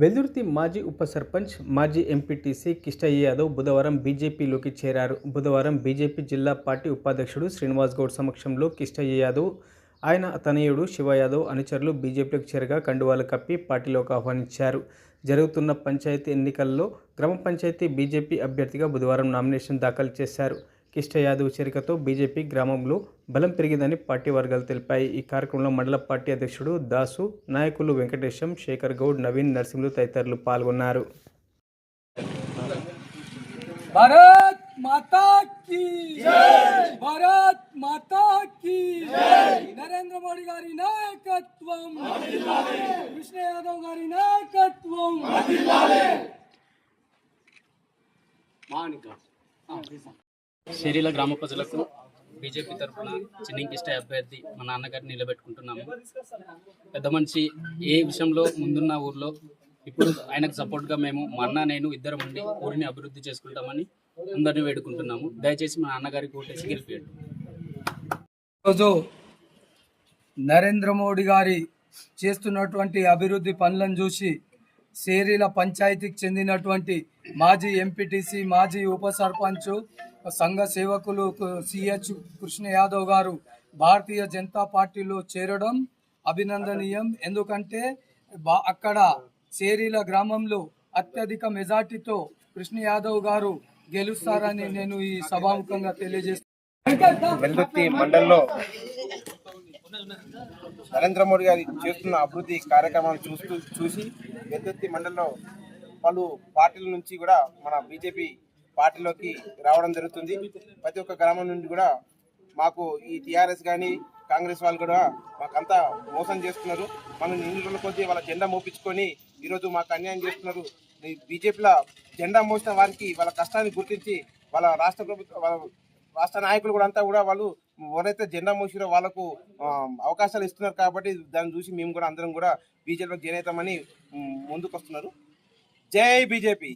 వెల్దుర్తి మాజీ ఉప సర్పంచ్, మాజీ ఎంపీటీసీ కిష్టయ్య యాదవ్ బుధవారం బీజేపీలోకి చేరారు. బుధవారం బీజేపీ జిల్లా పార్టీ ఉపాధ్యక్షుడు శ్రీనివాస్ గౌడ్ సమక్షంలో కిష్టయ్య యాదవ్, ఆయన తనయుడు శివ యాదవ్ అనుచరులు బీజేపీలోకి చేరగా కండువాలు కప్పి పార్టీలోకి ఆహ్వానించారు. జరుగుతున్న పంచాయతీ ఎన్నికల్లో గ్రామ పంచాయతీ బీజేపీ అభ్యర్థిగా బుధవారం నామినేషన్ దాఖలు చేశారు. కిష్టయ్య యాదవ్ చేరికతో బీజేపీ గ్రామంలో బలం పెరిగిందని పార్టీ వర్గాలు తెలిపాయి. ఈ కార్యక్రమంలో మండల పార్టీ అధ్యక్షుడు దాసు, నాయకులు వెంకటేశం, శేఖర్ గౌడ్, నవీన్, నర్సింహులు తదితరులు పాల్గొన్నారు. భారత్ మాతా కీ జై, భారత్ మాతా కీ జై. నరేంద్ర మోడీ గారి నాయకత్వం వర్ధిల్లాలి, కృష్ణ యాదవ్ గారి నాయకత్వం వర్ధిల్లాలి. షేరీల గ్రామ ప్రజలకు బీజేపీ తరఫున చిన్ని కిష్టయ్య అభ్యర్థి మా నాన్నగారిని నిలబెట్టుకుంటున్నాము. పెద్ద మనిషి ఏ విషయంలో ముందున్న ఊర్లో ఇప్పుడు ఆయనకు సపోర్ట్గా మేము మా అన్న నేను ఇద్దరం ఉండి ఊరిని అభివృద్ధి చేసుకుంటామని అందరినీ వేడుకుంటున్నాము. దయచేసి మా నాన్నగారికి ఓటేసి గెలిపేయండి. ఈరోజు నరేంద్ర మోడీ గారి చేస్తున్నటువంటి అభివృద్ధి పనులను చూసి షేరీల పంచాయతీకి చెందినటువంటి మాజీ ఎంపీటీసీ, మాజీ ఉప సర్పంచ్, సంఘ సేవకులు సిహెచ్ కృష్ణ యాదవ్ గారు భారతీయ జనతా పార్టీలో చేరడం అభినందనీయం. ఎందుకంటే అక్కడ షేరీల గ్రామంలో అత్యధిక మెజార్టీతో కృష్ణ యాదవ్ గారు గెలుస్తారని నేను ఈ సభాముఖంగా తెలియజేస్తున్నాను. వెల్దుర్తి మండలంలో నరేంద్ర మోడీ గారి చేస్తున్న అభివృద్ధి కార్యక్రమాలు చూసి వెల్దుర్తి మండలంలో పలు పార్టీల నుంచి కూడా మన బీజేపీ పార్టీలోకి రావడం జరుగుతుంది. ప్రతి ఒక్క గ్రామం నుండి కూడా మాకు ఈ టీఆర్ఎస్ కానీ కాంగ్రెస్ వాళ్ళు కూడా మాకంతా మోసం చేస్తున్నారు. మనం ఇన్ని రోజుల కొద్దీ వాళ్ళ జెండా మోపించుకొని ఈరోజు మాకు అన్యాయం చేస్తున్నారు. బీజేపీలో జెండా మోసిన వారికి వాళ్ళ కష్టాన్ని గుర్తించి వాళ్ళ రాష్ట్ర ప్రభుత్వ రాష్ట్ర నాయకులు కూడా అంతా కూడా వాళ్ళు ఎవరైతే జెండా మోసిరో వాళ్ళకు అవకాశాలు ఇస్తున్నారు. కాబట్టి దాన్ని చూసి మేము కూడా అందరం కూడా బీజేపీలో జాయిన్ అవుతామని ముందుకు వస్తున్నారు. జై బీజేపీ.